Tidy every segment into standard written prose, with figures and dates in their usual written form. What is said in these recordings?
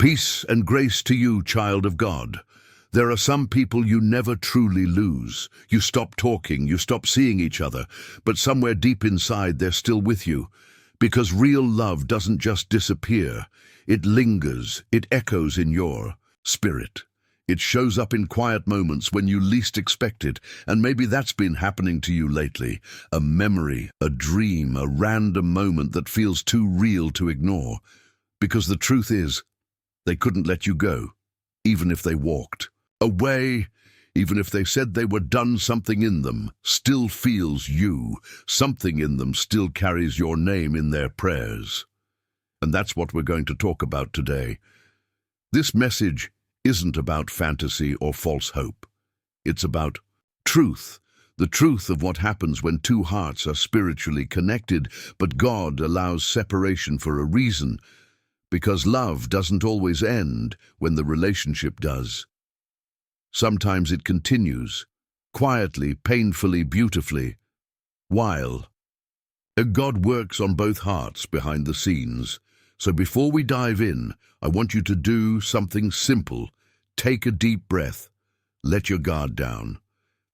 Peace and grace to you, child of God. There are some people you never truly lose. You stop talking, you stop seeing each other, but somewhere deep inside they're still with you. Because real love doesn't just disappear. It lingers, it echoes in your spirit. It shows up in quiet moments when you least expect it, and maybe that's been happening to you lately. A memory, a dream, a random moment that feels too real to ignore. Because the truth is, they couldn't let you go, even if they walked away, even if they said they were done. Something in them still feels you. Something in them still carries your name in their prayers. And that's what we're going to talk about today. This message isn't about fantasy or false hope. It's about truth, the truth of what happens when two hearts are spiritually connected, but God allows separation for a reason, because love doesn't always end when the relationship does. Sometimes it continues, quietly, painfully, beautifully, while God works on both hearts behind the scenes. So before we dive in, I want you to do something simple. Take a deep breath. Let your guard down.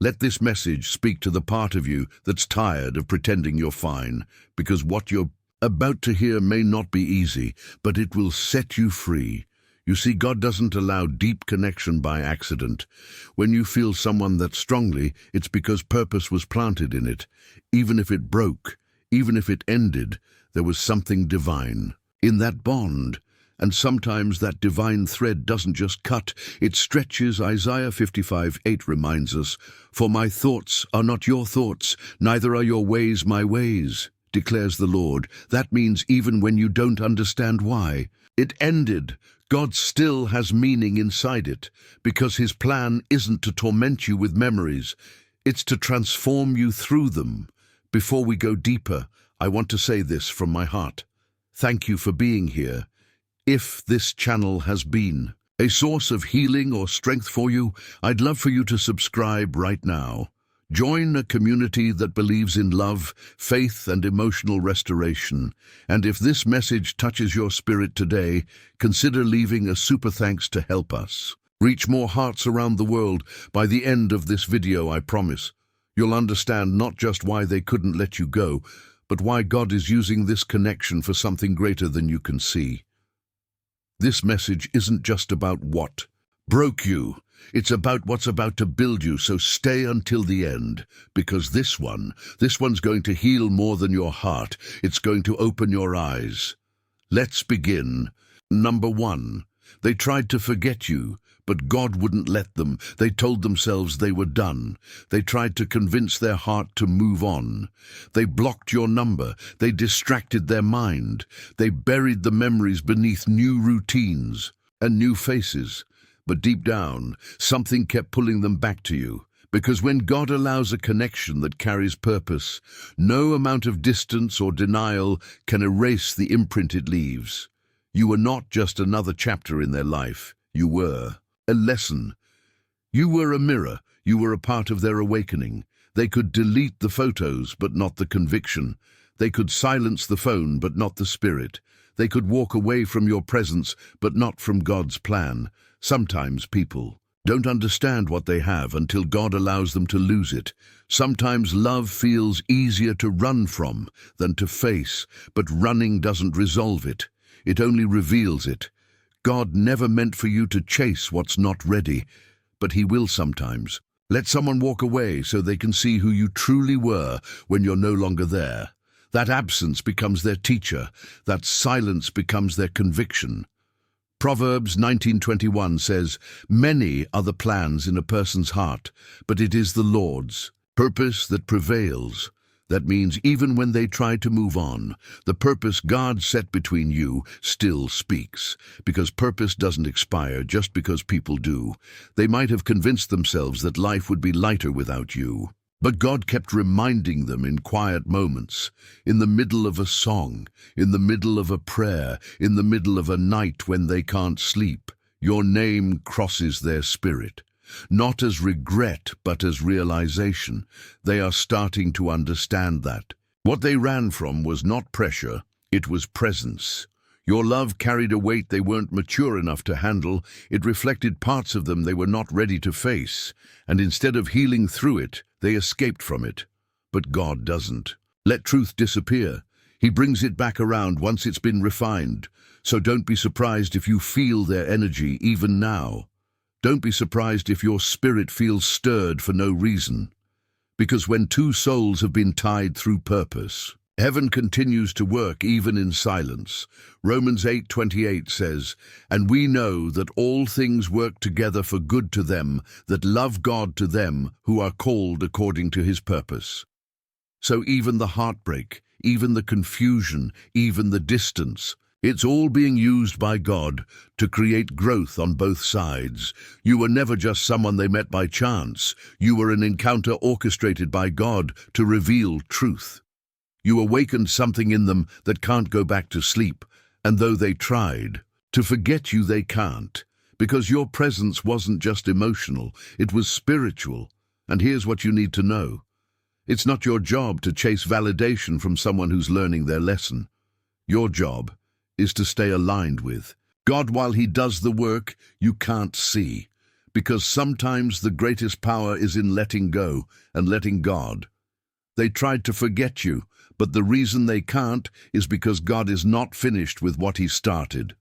Let this message speak to the part of you that's tired of pretending you're fine, because what you're about to hear may not be easy, but it will set you free. You see, God doesn't allow deep connection by accident. When you feel someone that strongly, it's because purpose was planted in it. Even if it broke, even if it ended, there was something divine in that bond. And sometimes that divine thread doesn't just cut, it stretches. Isaiah 55:8 reminds us, "For my thoughts are not your thoughts, neither are your ways my ways, declares the Lord." That means even when you don't understand why it ended, God still has meaning inside it, because His plan isn't to torment you with memories, it's to transform you through them. Before we go deeper, I want to say this from my heart. Thank you for being here. If this channel has been a source of healing or strength for you, I'd love for you to subscribe right now. Join a community that believes in love, faith, and emotional restoration. And if this message touches your spirit today, consider leaving a super thanks to help us reach more hearts around the world. By the end of this video, I promise, you'll understand not just why they couldn't let you go, but why God is using this connection for something greater than you can see. This message isn't just about what broke you. It's about what's about to build you, so stay until the end, because this one's going to heal more than your heart. It's going to open your eyes. Let's begin. Number 1, they tried to forget you, but God wouldn't let them. They told themselves they were done. They tried to convince their heart to move on. They blocked your number. They distracted their mind. They buried the memories beneath new routines and new faces. But deep down, something kept pulling them back to you. Because when God allows a connection that carries purpose, no amount of distance or denial can erase the imprint it leaves. You were not just another chapter in their life. You were a lesson. You were a mirror. You were a part of their awakening. They could delete the photos, but not the conviction. They could silence the phone, but not the spirit. They could walk away from your presence, but not from God's plan. Sometimes people don't understand what they have until God allows them to lose it. Sometimes love feels easier to run from than to face, but running doesn't resolve it. It only reveals it. God never meant for you to chase what's not ready, but He will sometimes. Let someone walk away so they can see who you truly were when you're no longer there. That absence becomes their teacher. That silence becomes their conviction. Proverbs 19:21 says, "Many are the plans in a person's heart, but it is the Lord's purpose that prevails." That means even when they try to move on, the purpose God set between you still speaks. Because purpose doesn't expire just because people do. They might have convinced themselves that life would be lighter without you. But God kept reminding them in quiet moments, in the middle of a song, in the middle of a prayer, in the middle of a night when they can't sleep. Your name crosses their spirit. Not as regret, but as realization. They are starting to understand that. What they ran from was not pressure, it was presence. Your love carried a weight they weren't mature enough to handle. It reflected parts of them they were not ready to face, and instead of healing through it, they escaped from it. But God doesn't let truth disappear. He brings it back around once it's been refined. So don't be surprised if you feel their energy even now. Don't be surprised if your spirit feels stirred for no reason. Because when two souls have been tied through purpose, heaven continues to work even in silence. Romans 8:28 says, "And we know that all things work together for good to them that love God, to them who are called according to his purpose." So even the heartbreak, even the confusion, even the distance, it's all being used by God to create growth on both sides. You were never just someone they met by chance. You were an encounter orchestrated by God to reveal truth. You awakened something in them that can't go back to sleep, and though they tried to forget you, they can't, because your presence wasn't just emotional, it was spiritual. And here's what you need to know. It's not your job to chase validation from someone who's learning their lesson. Your job is to stay aligned with God while he does the work you can't see, because sometimes the greatest power is in letting go and letting God. They tried to forget you, but the reason they can't is because God is not finished with what he started.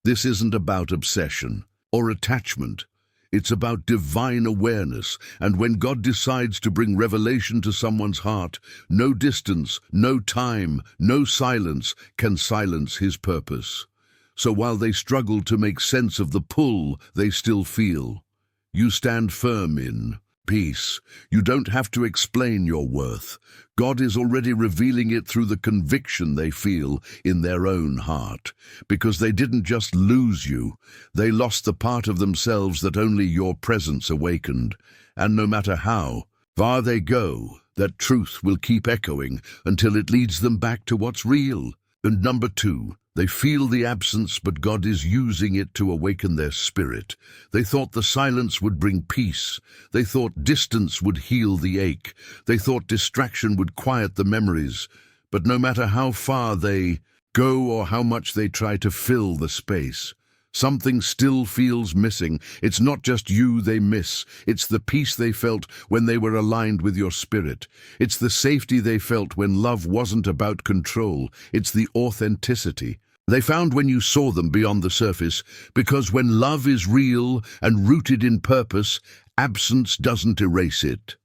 This isn't about obsession or attachment. It's about divine awareness, and when God decides to bring revelation to someone's heart, no distance, no time, no silence can silence his purpose. So while they struggle to make sense of the pull they still feel, you stand firm in peace. You don't have to explain your worth. God is already revealing it through the conviction they feel in their own heart. Because they didn't just lose you, they lost the part of themselves that only your presence awakened. And no matter how far they go, that truth will keep echoing until it leads them back to what's real. And number 2, they feel the absence, but God is using it to awaken their spirit. They thought the silence would bring peace. They thought distance would heal the ache. They thought distraction would quiet the memories. But no matter how far they go or how much they try to fill the space, something still feels missing. It's not just you they miss. It's the peace they felt when they were aligned with your spirit. It's the safety they felt when love wasn't about control. It's the authenticity they found when you saw them beyond the surface. Because when love is real and rooted in purpose, absence doesn't erase it.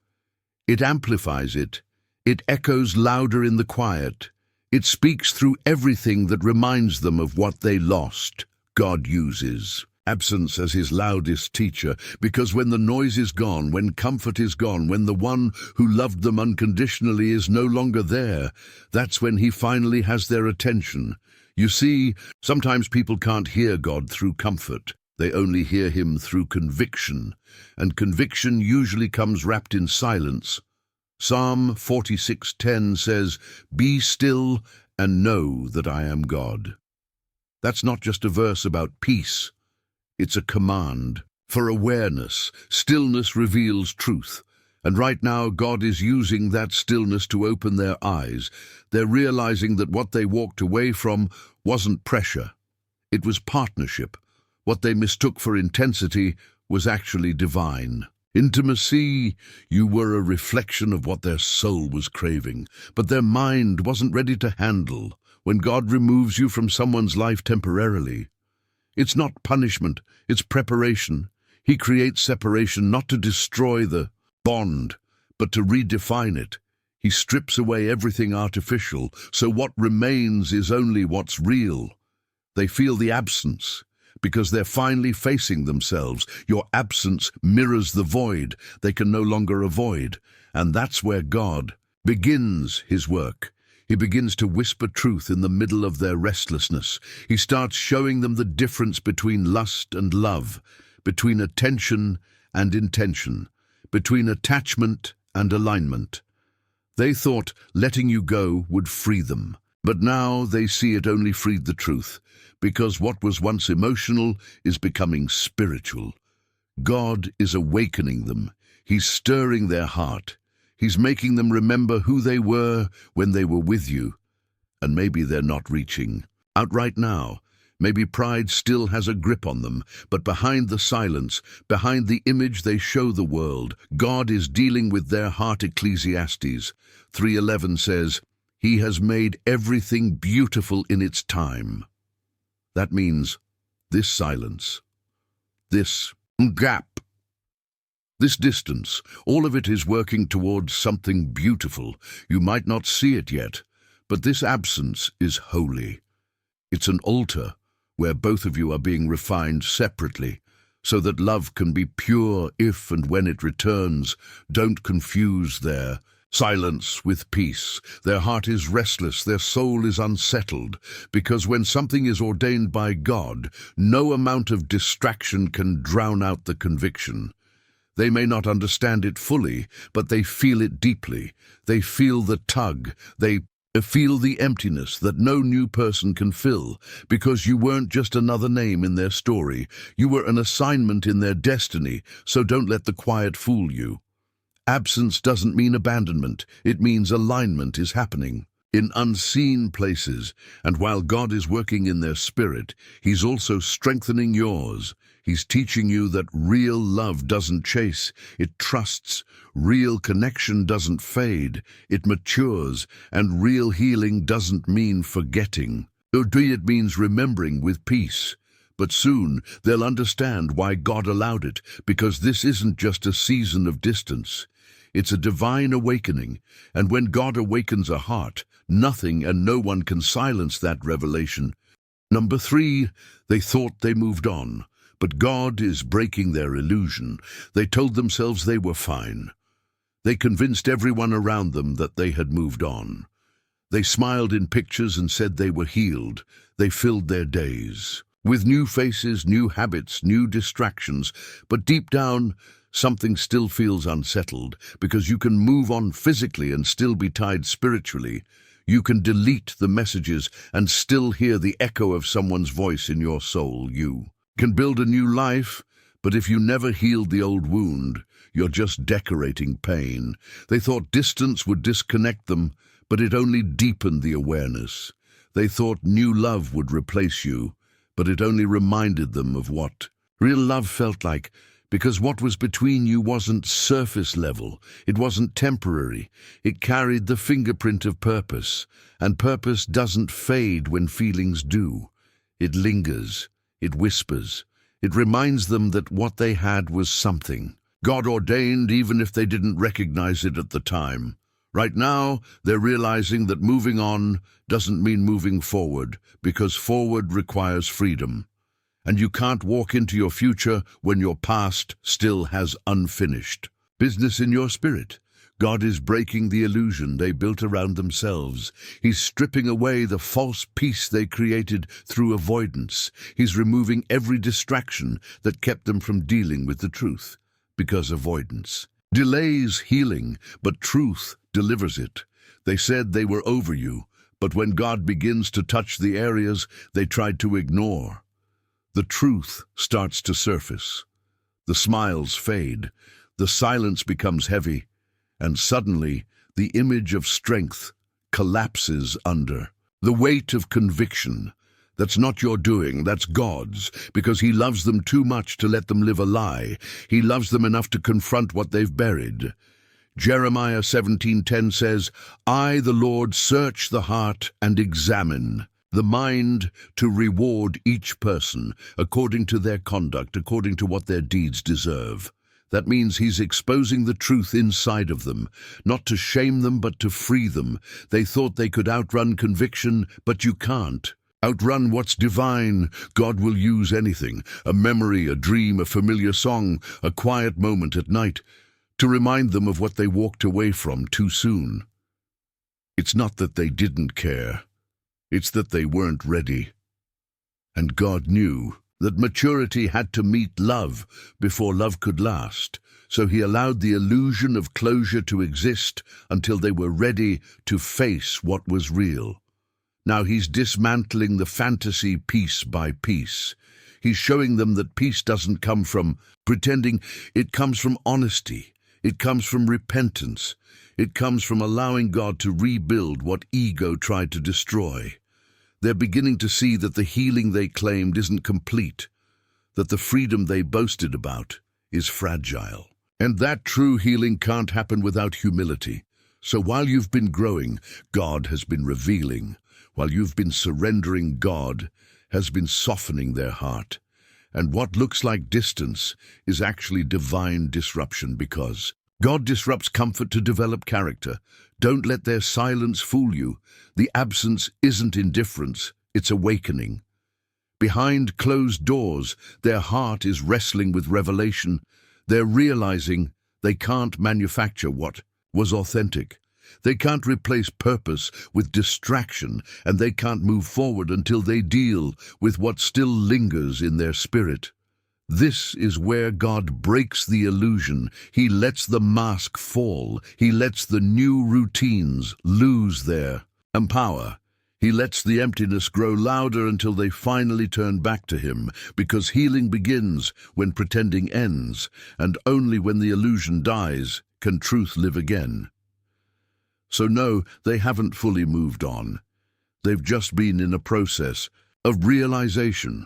It amplifies it. It echoes louder in the quiet. It speaks through everything that reminds them of what they lost. God uses absence as his loudest teacher, because when the noise is gone, when comfort is gone, when the one who loved them unconditionally is no longer there, that's when he finally has their attention. You see, sometimes people can't hear God through comfort. They only hear him through conviction, and conviction usually comes wrapped in silence. Psalm 46:10 says, "Be still and know that I am God." That's not just a verse about peace. It's a command for awareness. Stillness reveals truth. And right now, God is using that stillness to open their eyes. They're realizing that what they walked away from wasn't pressure. It was partnership. What they mistook for intensity was actually divine. Intimacy, you were a reflection of what their soul was craving, but their mind wasn't ready to handle. When God removes you from someone's life temporarily, it's not punishment, it's preparation. He creates separation not to destroy the bond, but to redefine it. He strips away everything artificial, so what remains is only what's real. They feel the absence, because they're finally facing themselves. Your absence mirrors the void they can no longer avoid, and that's where God begins his work. He begins to whisper truth in the middle of their restlessness. He starts showing them the difference between lust and love, between attention and intention, between attachment and alignment. They thought letting you go would free them, but now they see it only freed the truth, because what was once emotional is becoming spiritual. God is awakening them. He's stirring their heart. He's making them remember who they were when they were with you. And maybe they're not reaching out right now, Maybe pride still has a grip on them, but behind the silence, behind the image they show the world, God is dealing with their heart. Ecclesiastes 3:11 says, "He has made everything beautiful in its time." That means this silence, this gap, this distance, all of it is working towards something beautiful. You might not see it yet, but this absence is holy. It's an altar where both of you are being refined separately, so that love can be pure if and when it returns. Don't confuse their silence with peace. Their heart is restless, their soul is unsettled, because when something is ordained by God, no amount of distraction can drown out the conviction. They may not understand it fully, but they feel it deeply. They feel the tug. They feel the emptiness that no new person can fill, because you weren't just another name in their story. You were an assignment in their destiny, so don't let the quiet fool you. Absence doesn't mean abandonment. It means alignment is happening in unseen places, and while God is working in their spirit, He's also strengthening yours. He's teaching you that real love doesn't chase, it trusts. Real connection doesn't fade, it matures. And real healing doesn't mean forgetting. It means remembering with peace. But soon they'll understand why God allowed it, because this isn't just a season of distance. It's a divine awakening, and when God awakens a heart, nothing and no one can silence that revelation. Number 3, they thought they moved on. But God is breaking their illusion. They told themselves they were fine. They convinced everyone around them that they had moved on. They smiled in pictures and said they were healed. They filled their days with new faces, new habits, new distractions. But deep down, something still feels unsettled, because you can move on physically and still be tied spiritually. You can delete the messages and still hear the echo of someone's voice in your soul. You can build a new life, but if you never healed the old wound, you're just decorating pain. They thought distance would disconnect them, but it only deepened the awareness. They thought new love would replace you, but it only reminded them of what real love felt like, because what was between you wasn't surface level, it wasn't temporary. It carried the fingerprint of purpose, and purpose doesn't fade when feelings do. It lingers. It whispers. It reminds them that what they had was something God ordained, even if they didn't recognize it at the time. Right now, they're realizing that moving on doesn't mean moving forward, because forward requires freedom. And you can't walk into your future when your past still has unfinished business in your spirit. God is breaking the illusion they built around themselves. He's stripping away the false peace they created through avoidance. He's removing every distraction that kept them from dealing with the truth, because avoidance delays healing, but truth delivers it. They said they were over you, but when God begins to touch the areas they tried to ignore, the truth starts to surface. The smiles fade, the silence becomes heavy, and suddenly the image of strength collapses under the weight of conviction. That's not your doing, that's God's, because He loves them too much to let them live a lie. He loves them enough to confront what they've buried. Jeremiah 17:10 says, "I, the Lord, search the heart and examine the mind to reward each person according to their conduct, according to what their deeds deserve." That means He's exposing the truth inside of them, not to shame them, but to free them. They thought they could outrun conviction, but you can't. Outrun what's divine. God will use anything, a memory, a dream, a familiar song, a quiet moment at night, to remind them of what they walked away from too soon. It's not that they didn't care. It's that they weren't ready. And God knew that maturity had to meet love before love could last, so He allowed the illusion of closure to exist until they were ready to face what was real. Now He's dismantling the fantasy piece by piece. He's showing them that peace doesn't come from pretending. It comes from honesty. It comes from repentance. It comes from allowing God to rebuild what ego tried to destroy. They're beginning to see that the healing they claimed isn't complete, that the freedom they boasted about is fragile. And that true healing can't happen without humility. So while you've been growing, God has been revealing. While you've been surrendering, God has been softening their heart. And what looks like distance is actually divine disruption, because God disrupts comfort to develop character. Don't let their silence fool you. The absence isn't indifference, it's awakening. Behind closed doors, their heart is wrestling with revelation. They're realizing they can't manufacture what was authentic. They can't replace purpose with distraction, and they can't move forward until they deal with what still lingers in their spirit. This is where God breaks the illusion. He lets the mask fall. He lets the new routines lose their power. He lets the emptiness grow louder until they finally turn back to Him, because healing begins when pretending ends, and only when the illusion dies can truth live again. So no, they haven't fully moved on. They've just been in a process of realization,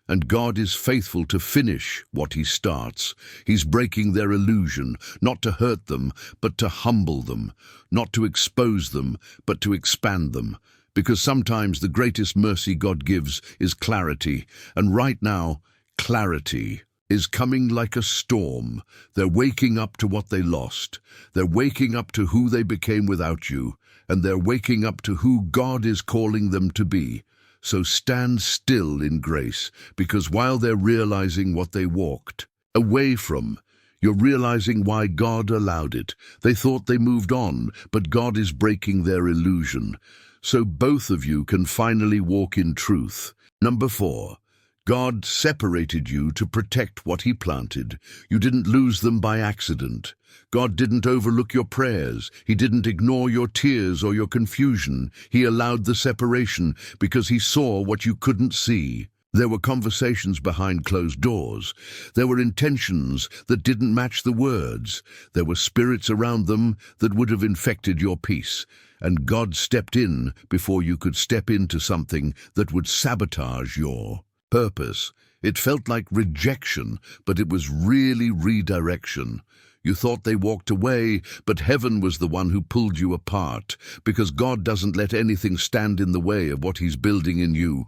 and God is faithful to finish what He starts. He's breaking their illusion, not to hurt them, but to humble them, not to expose them, but to expand them. Because sometimes the greatest mercy God gives is clarity, and right now, clarity is coming like a storm. They're waking up to what they lost. They're waking up to who they became without you, and they're waking up to who God is calling them to be. So stand still in grace, because while they're realizing what they walked away from, you're realizing why God allowed it. They thought they moved on, but God is breaking their illusion, so both of you can finally walk in truth. Number 4. God separated you to protect what He planted. You didn't lose them by accident. God didn't overlook your prayers. He didn't ignore your tears or your confusion. He allowed the separation because He saw what you couldn't see. There were conversations behind closed doors. There were intentions that didn't match the words. There were spirits around them that would have infected your peace. And God stepped in before you could step into something that would sabotage your purpose. It felt like rejection, but it was really redirection. You thought they walked away, but heaven was the one who pulled you apart, because God doesn't let anything stand in the way of what He's building in you.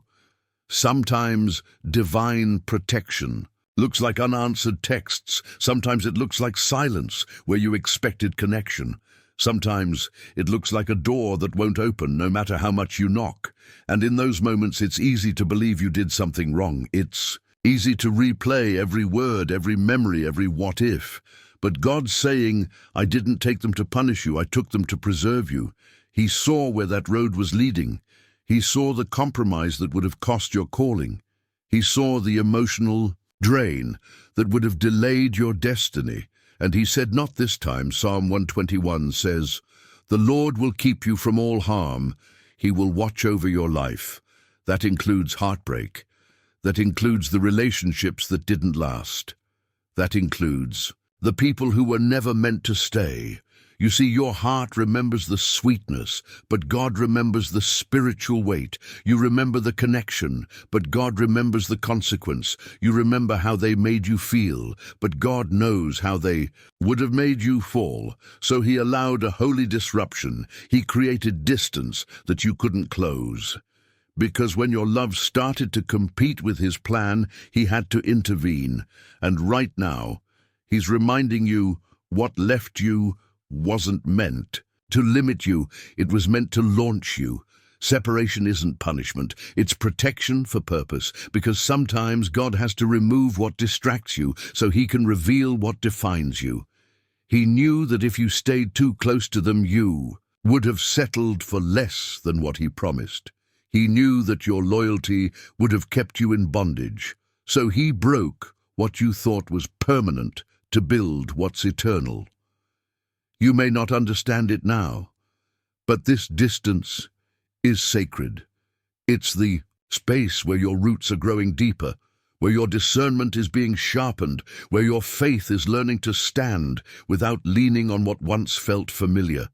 Sometimes divine protection looks like unanswered texts. Sometimes it looks like silence where you expected connection. Sometimes it looks like a door that won't open no matter how much you knock. And in those moments, it's easy to believe you did something wrong. It's easy to replay every word, every memory, every what if. But God's saying, I didn't take them to punish you, I took them to preserve you. He saw where that road was leading. He saw the compromise that would have cost your calling. He saw the emotional drain that would have delayed your destiny. And He said, not this time. Psalm 121 says, the Lord will keep you from all harm. He will watch over your life. That includes heartbreak. That includes the relationships that didn't last. That includes the people who were never meant to stay. You see, your heart remembers the sweetness, but God remembers the spiritual weight. You remember the connection, but God remembers the consequence. You remember how they made you feel, but God knows how they would have made you fall. So He allowed a holy disruption. He created distance that you couldn't close. Because when your love started to compete with His plan, He had to intervene. And right now, He's reminding you what left you wasn't meant to limit you. It was meant to launch you. Separation isn't punishment. It's protection for purpose, because sometimes God has to remove what distracts you so He can reveal what defines you. He knew that if you stayed too close to them, you would have settled for less than what He promised. He knew that your loyalty would have kept you in bondage. So He broke what you thought was permanent to build what's eternal. You may not understand it now, but this distance is sacred. It's the space where your roots are growing deeper, where your discernment is being sharpened, where your faith is learning to stand without leaning on what once felt familiar.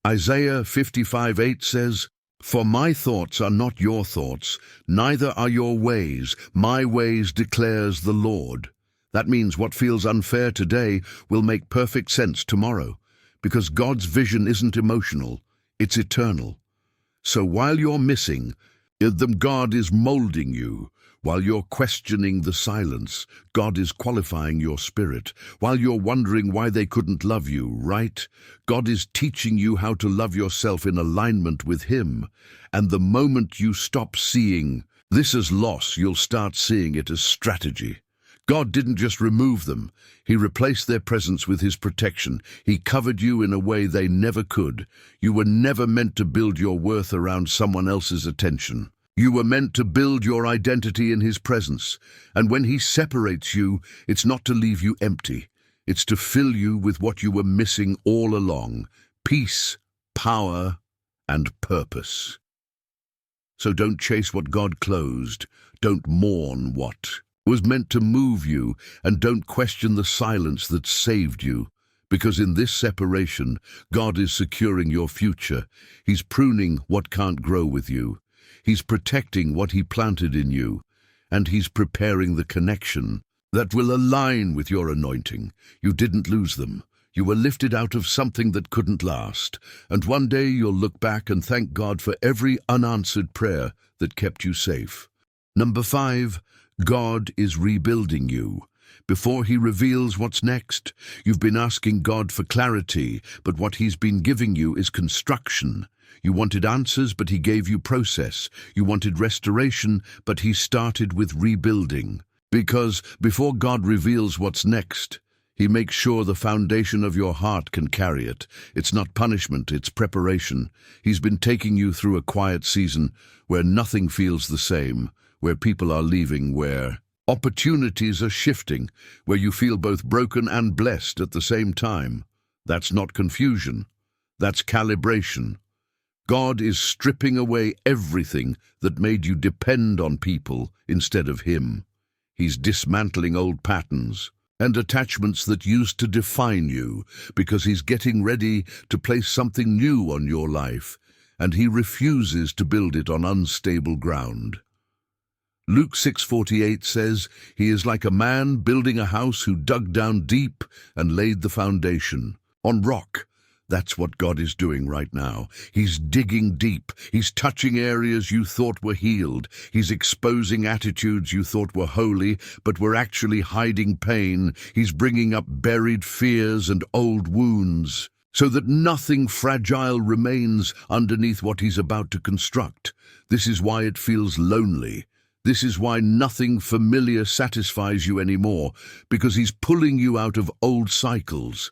Isaiah 55:8 says, For my thoughts are not your thoughts, neither are your ways. My ways declares the Lord. That means what feels unfair today will make perfect sense tomorrow, because God's vision isn't emotional, it's eternal. So while you're missing, God is molding you. While you're questioning the silence, God is qualifying your spirit. While you're wondering why they couldn't love you, right? God is teaching you how to love yourself in alignment with Him. And the moment you stop seeing this as loss, you'll start seeing it as strategy. God didn't just remove them. He replaced their presence with His protection. He covered you in a way they never could. You were never meant to build your worth around someone else's attention. You were meant to build your identity in His presence. And when He separates you, it's not to leave you empty. It's to fill you with what you were missing all along: peace, power, and purpose. So don't chase what God closed. Don't mourn what was meant to move you, and don't question the silence that saved you. Because in this separation, God is securing your future. He's pruning what can't grow with you. He's protecting what He planted in you, and He's preparing the connection that will align with your anointing. You didn't lose them. You were lifted out of something that couldn't last, and one day you'll look back and thank God for every unanswered prayer that kept you safe. Number 5, God is rebuilding you. Before He reveals what's next, you've been asking God for clarity, but what He's been giving you is construction. You wanted answers, but He gave you process. You wanted restoration, but He started with rebuilding. Because before God reveals what's next, He makes sure the foundation of your heart can carry it. It's not punishment, it's preparation. He's been taking you through a quiet season where nothing feels the same, where people are leaving, where opportunities are shifting, where you feel both broken and blessed at the same time. That's not confusion. That's calibration. God is stripping away everything that made you depend on people instead of Him. He's dismantling old patterns and attachments that used to define you, because He's getting ready to place something new on your life, and He refuses to build it on unstable ground. Luke 6:48 says, He is like a man building a house who dug down deep and laid the foundation on rock. That's what God is doing right now. He's digging deep. He's touching areas you thought were healed. He's exposing attitudes you thought were holy, but were actually hiding pain. He's bringing up buried fears and old wounds, so that nothing fragile remains underneath what He's about to construct. This is why it feels lonely. This is why nothing familiar satisfies you anymore, because He's pulling you out of old cycles.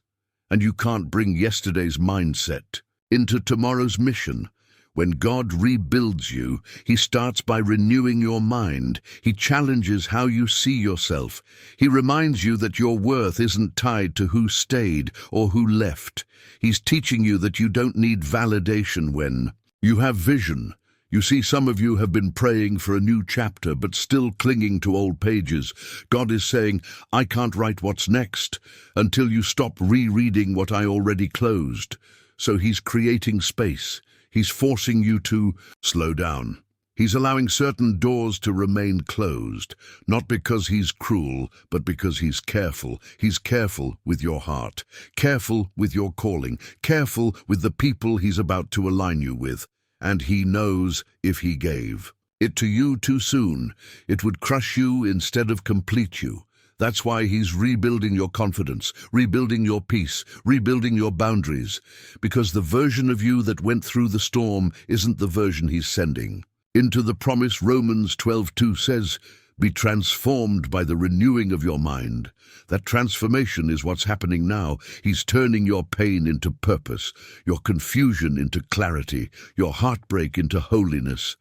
And you can't bring yesterday's mindset into tomorrow's mission. When God rebuilds you, He starts by renewing your mind. He challenges how you see yourself. He reminds you that your worth isn't tied to who stayed or who left. He's teaching you that you don't need validation when you have vision. You see, some of you have been praying for a new chapter, but still clinging to old pages. God is saying, I can't write what's next until you stop rereading what I already closed. So He's creating space. He's forcing you to slow down. He's allowing certain doors to remain closed, not because He's cruel, but because He's careful. He's careful with your heart, careful with your calling, careful with the people He's about to align you with. And He knows if He gave it to you too soon, it would crush you instead of complete you. That's why He's rebuilding your confidence, rebuilding your peace, rebuilding your boundaries, because the version of you that went through the storm isn't the version He's sending into the promise. Romans 12:2 says, be transformed by the renewing of your mind. That transformation is what's happening now. He's turning your pain into purpose, your confusion into clarity, your heartbreak into holiness.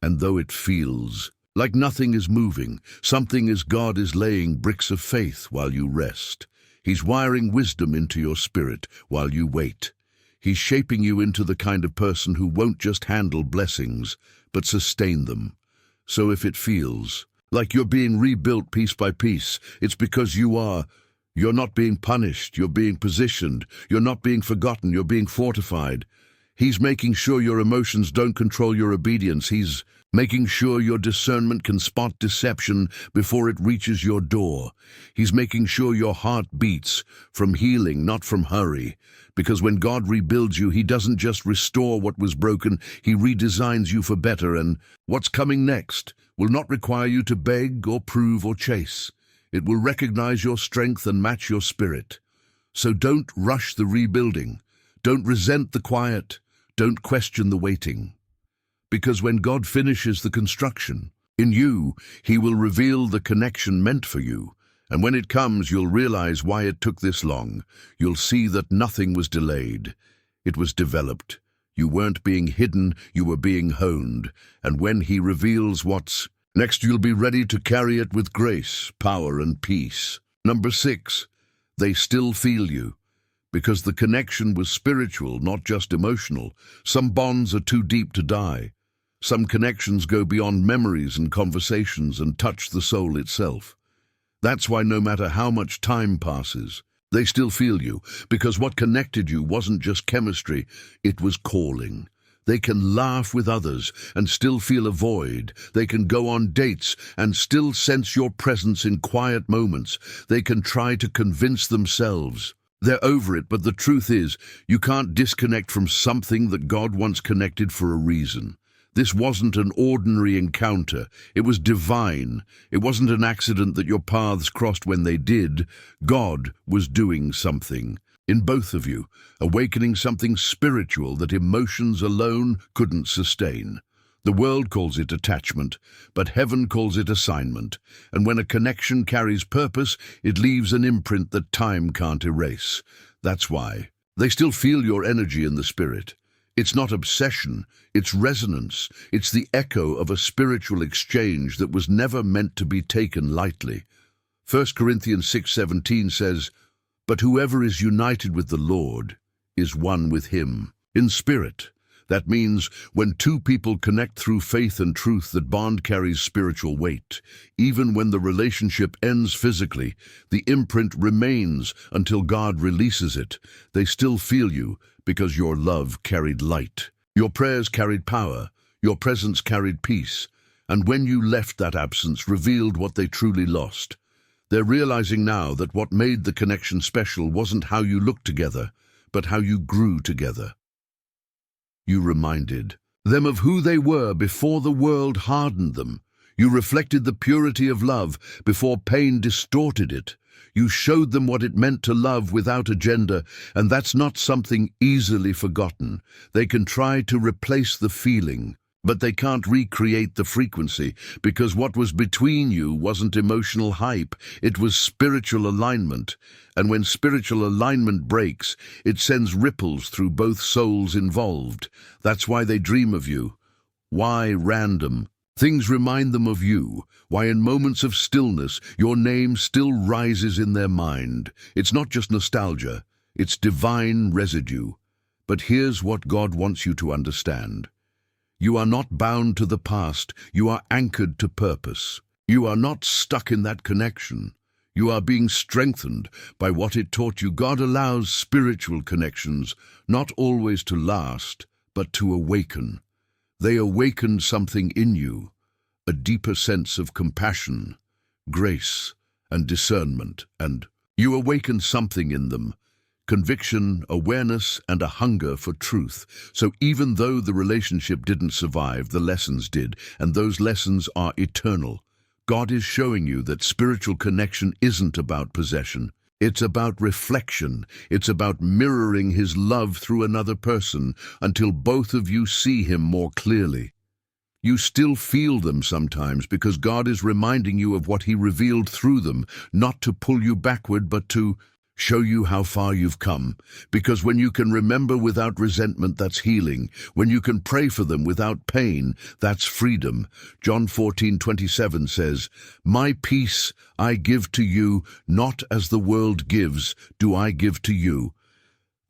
And though it feels like nothing is moving, something is God is laying bricks of faith while you rest. He's wiring wisdom into your spirit while you wait. He's shaping you into the kind of person who won't just handle blessings, but sustain them. So if it feels like you're being rebuilt piece by piece, it's because you're not being punished, you're being positioned, you're not being forgotten, you're being fortified. He's making sure your emotions don't control your obedience. He's making sure your discernment can spot deception before it reaches your door. He's making sure your heart beats from healing, not from hurry. Because when God rebuilds you, He doesn't just restore what was broken, He redesigns you for better, and what's coming next will not require you to beg or prove or chase. It will recognize your strength and match your spirit. So don't rush the rebuilding. Don't resent the quiet. Don't question the waiting. Because when God finishes the construction in you, He will reveal the connection meant for you. And when it comes, you'll realize why it took this long. You'll see that nothing was delayed. It was developed. You weren't being hidden, you were being honed. And when He reveals what's next, you'll be ready to carry it with grace, power, and peace. Number 6, they still feel you. Because the connection was spiritual, not just emotional. Some bonds are too deep to die. Some connections go beyond memories and conversations and touch the soul itself. That's why no matter how much time passes, they still feel you, because what connected you wasn't just chemistry, it was calling. They can laugh with others and still feel a void. They can go on dates and still sense your presence in quiet moments. They can try to convince themselves they're over it, but the truth is, you can't disconnect from something that God once connected for a reason. This wasn't an ordinary encounter. It was divine. It wasn't an accident that your paths crossed when they did. God was doing something in both of you, awakening something spiritual that emotions alone couldn't sustain. The world calls it attachment, but heaven calls it assignment. And when a connection carries purpose, it leaves an imprint that time can't erase. That's why they still feel your energy in the spirit. It's not obsession, it's resonance. It's the echo of a spiritual exchange that was never meant to be taken lightly. 1 Corinthians 6:17 says, "But whoever is united with the Lord is one with Him in spirit." That means when two people connect through faith and truth, that bond carries spiritual weight. Even when the relationship ends physically, the imprint remains until God releases it. They still feel you because your love carried light. Your prayers carried power. Your presence carried peace. And when you left, that absence revealed what they truly lost. They're realizing now that what made the connection special wasn't how you looked together, but how you grew together. You reminded them of who they were before the world hardened them. You reflected the purity of love before pain distorted it. You showed them what it meant to love without agenda, and that's not something easily forgotten. They can try to replace the feeling, but they can't recreate the frequency, because what was between you wasn't emotional hype, it was spiritual alignment. And when spiritual alignment breaks, it sends ripples through both souls involved. That's why they dream of you. Why random things remind them of you, why in moments of stillness your name still rises in their mind. It's not just nostalgia, it's divine residue. But here's what God wants you to understand. You are not bound to the past, you are anchored to purpose. You are not stuck in that connection. You are being strengthened by what it taught you. God allows spiritual connections not always to last, but to awaken. They awaken something in you, a deeper sense of compassion, grace, and discernment, and you awaken something in them, conviction, awareness, and a hunger for truth. So even though the relationship didn't survive, the lessons did, and those lessons are eternal. God is showing you that spiritual connection isn't about possession. It's about reflection. It's about mirroring His love through another person until both of you see Him more clearly. You still feel them sometimes because God is reminding you of what He revealed through them, not to pull you backward, but to show you how far you've come. Because when you can remember without resentment, that's healing. When you can pray for them without pain, that's freedom. John 14:27 says, "My peace I give to you, not as the world gives, do I give to you."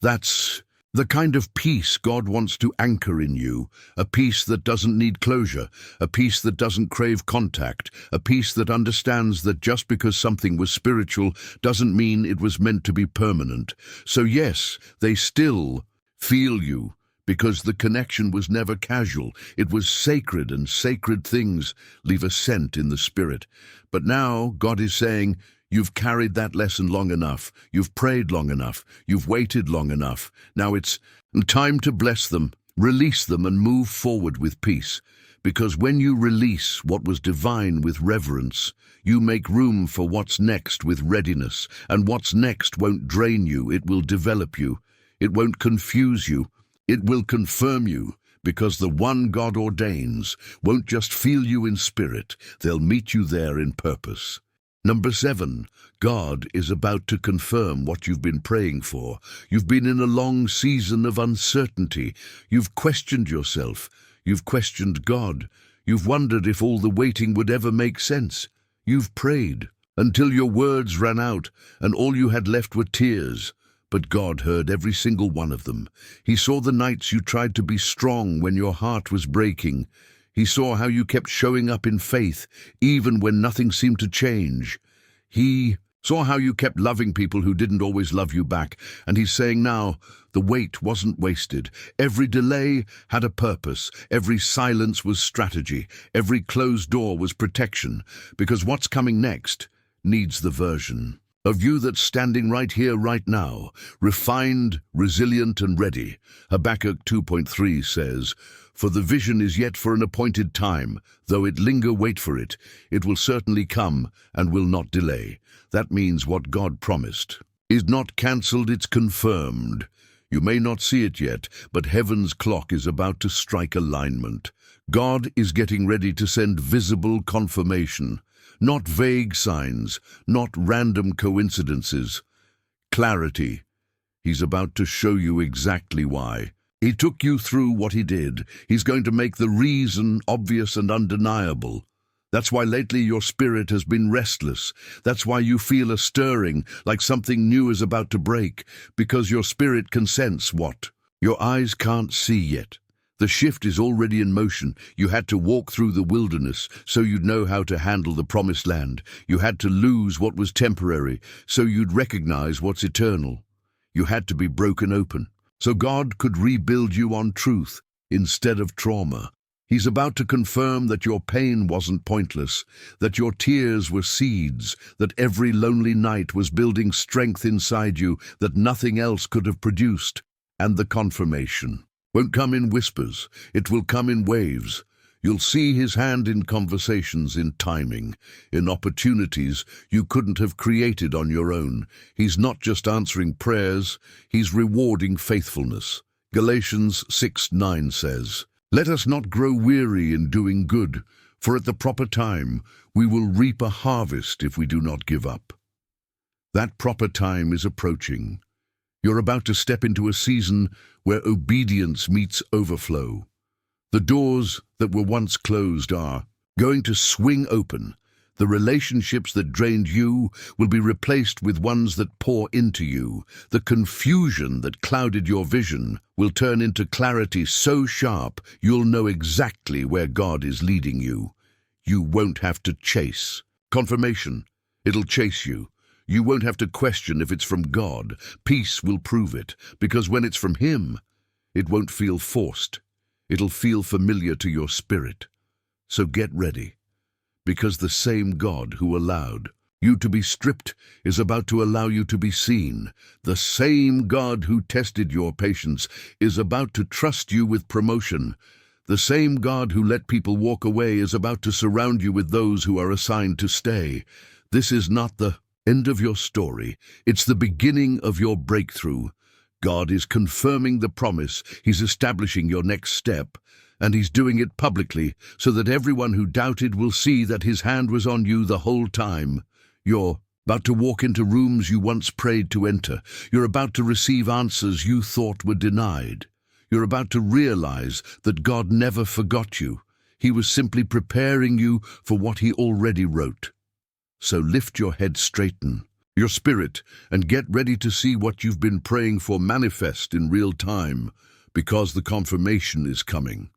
That's the kind of peace God wants to anchor in you, a peace that doesn't need closure, a peace that doesn't crave contact, a peace that understands that just because something was spiritual doesn't mean it was meant to be permanent. So yes, they still feel you because the connection was never casual. It was sacred, and sacred things leave a scent in the spirit. But now God is saying, you've carried that lesson long enough. You've prayed long enough. You've waited long enough. Now it's time to bless them, release them, and move forward with peace. Because when you release what was divine with reverence, you make room for what's next with readiness. And what's next won't drain you. It will develop you. It won't confuse you. It will confirm you, because the one God ordains won't just feel you in spirit, they'll meet you there in purpose. Number 7, God is about to confirm what you've been praying for. You've been in a long season of uncertainty. You've questioned yourself. You've questioned God. You've wondered if all the waiting would ever make sense. You've prayed until your words ran out and all you had left were tears. But God heard every single one of them. He saw the nights you tried to be strong when your heart was breaking. He saw how you kept showing up in faith, even when nothing seemed to change. He saw how you kept loving people who didn't always love you back. And he's saying now, the wait wasn't wasted. Every delay had a purpose. Every silence was strategy. Every closed door was protection. Because what's coming next needs the version of you that's standing right here, right now, refined, resilient, and ready. Habakkuk 2:3 says, "For the vision is yet for an appointed time. Though it linger, wait for it. It will certainly come and will not delay." That means what God promised is not cancelled, it's confirmed. You may not see it yet, but heaven's clock is about to strike alignment. God is getting ready to send visible confirmation. Not vague signs, not random coincidences. Clarity. He's about to show you exactly why. He took you through what he did. He's going to make the reason obvious and undeniable. That's why lately your spirit has been restless. That's why you feel a stirring, like something new is about to break, because your spirit can sense what your eyes can't see yet. The shift is already in motion. You had to walk through the wilderness so you'd know how to handle the promised land. You had to lose what was temporary so you'd recognize what's eternal. You had to be broken open so God could rebuild you on truth instead of trauma. He's about to confirm that your pain wasn't pointless, that your tears were seeds, that every lonely night was building strength inside you that nothing else could have produced. And the confirmation won't come in whispers, it will come in waves. You'll see his hand in conversations, in timing, in opportunities you couldn't have created on your own. He's not just answering prayers, he's rewarding faithfulness. Galatians 6:9 says, "Let us not grow weary in doing good, for at the proper time we will reap a harvest if we do not give up." That proper time is approaching. You're about to step into a season where obedience meets overflow. The doors that were once closed are going to swing open. The relationships that drained you will be replaced with ones that pour into you. The confusion that clouded your vision will turn into clarity so sharp you'll know exactly where God is leading you. You won't have to chase confirmation. It'll chase you. You won't have to question if it's from God. Peace will prove it, because when it's from Him, it won't feel forced. It'll feel familiar to your spirit. So get ready, because the same God who allowed you to be stripped is about to allow you to be seen. The same God who tested your patience is about to trust you with promotion. The same God who let people walk away is about to surround you with those who are assigned to stay. This is not the end of your story. It's the beginning of your breakthrough. God is confirming the promise. He's establishing your next step, and He's doing it publicly so that everyone who doubted will see that His hand was on you the whole time. You're about to walk into rooms you once prayed to enter. You're about to receive answers you thought were denied. You're about to realize that God never forgot you. He was simply preparing you for what He already wrote. So lift your head, straighten your spirit, and get ready to see what you've been praying for manifest in real time, because the confirmation is coming,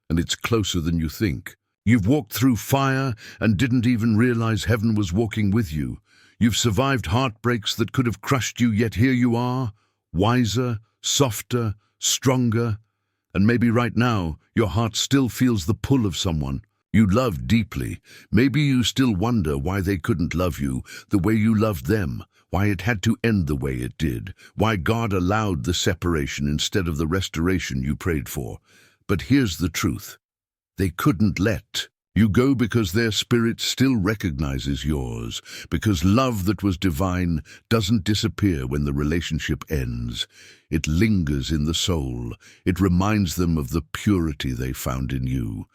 and it's closer than you think. You've walked through fire and didn't even realize heaven was walking with you. You've survived heartbreaks that could have crushed you, yet here you are, wiser, softer, stronger. And maybe right now, your heart still feels the pull of someone you love deeply. Maybe you still wonder why they couldn't love you the way you loved them, why it had to end the way it did, why God allowed the separation instead of the restoration you prayed for. But here's the truth. They couldn't let you go because their spirit still recognizes yours, because love that was divine doesn't disappear when the relationship ends. It lingers in the soul. It reminds them of the purity they found in you,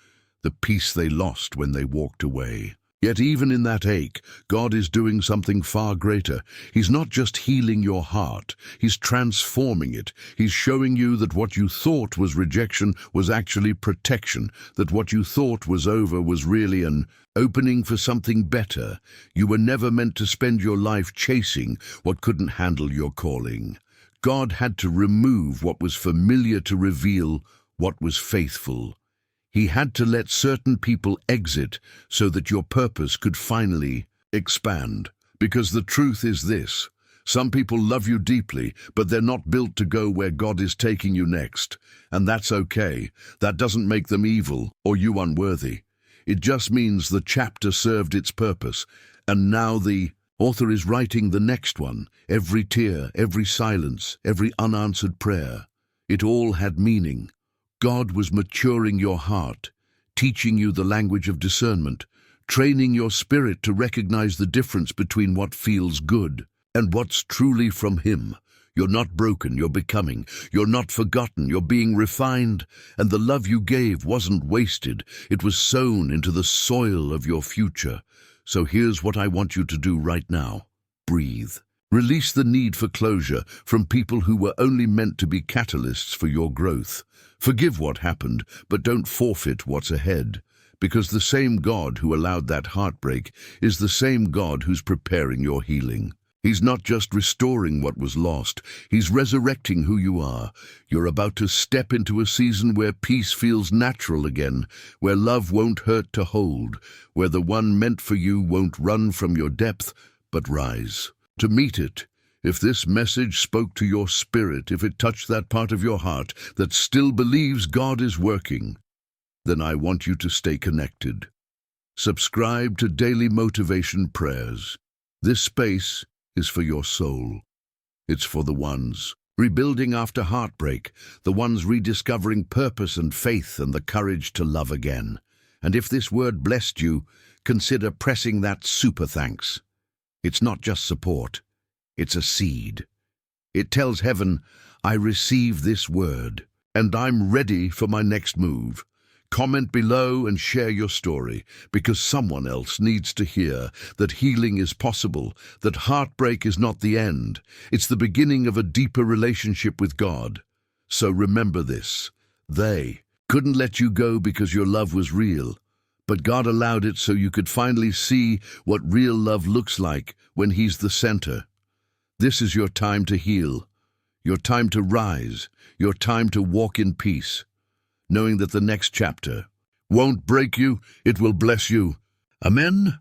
the peace they lost when they walked away. Yet even in that ache, God is doing something far greater. He's not just healing your heart, He's transforming it. He's showing you that what you thought was rejection was actually protection, that what you thought was over was really an opening for something better. You were never meant to spend your life chasing what couldn't handle your calling. God had to remove what was familiar to reveal what was faithful. He had to let certain people exit so that your purpose could finally expand. Because the truth is this: some people love you deeply, but they're not built to go where God is taking you next. And that's okay. That doesn't make them evil or you unworthy. It just means the chapter served its purpose, and now the author is writing the next one. Every tear, every silence, every unanswered prayer, it all had meaning. God was maturing your heart, teaching you the language of discernment, training your spirit to recognize the difference between what feels good and what's truly from Him. You're not broken, you're becoming. You're not forgotten, you're being refined. And the love you gave wasn't wasted. It was sown into the soil of your future. So here's what I want you to do right now. Breathe. Release the need for closure from people who were only meant to be catalysts for your growth. Forgive what happened, but don't forfeit what's ahead, because the same God who allowed that heartbreak is the same God who's preparing your healing. He's not just restoring what was lost, He's resurrecting who you are. You're about to step into a season where peace feels natural again, where love won't hurt to hold, where the one meant for you won't run from your depth, but rise. To meet it, if this message spoke to your spirit, if it touched that part of your heart that still believes God is working, then I want you to stay connected. Subscribe to Daily Motivation Prayers. This space is for your soul. It's for the ones rebuilding after heartbreak, the ones rediscovering purpose and faith and the courage to love again. And if this word blessed you, consider pressing that super thanks. It's not just support. It's a seed. It tells heaven, I receive this word, and I'm ready for my next move. Comment below and share your story, because someone else needs to hear that healing is possible, that heartbreak is not the end. It's the beginning of a deeper relationship with God. So remember this: they couldn't let you go because your love was real, but God allowed it so you could finally see what real love looks like when He's the center. This is your time to heal, your time to rise, your time to walk in peace, knowing that the next chapter won't break you, it will bless you. Amen?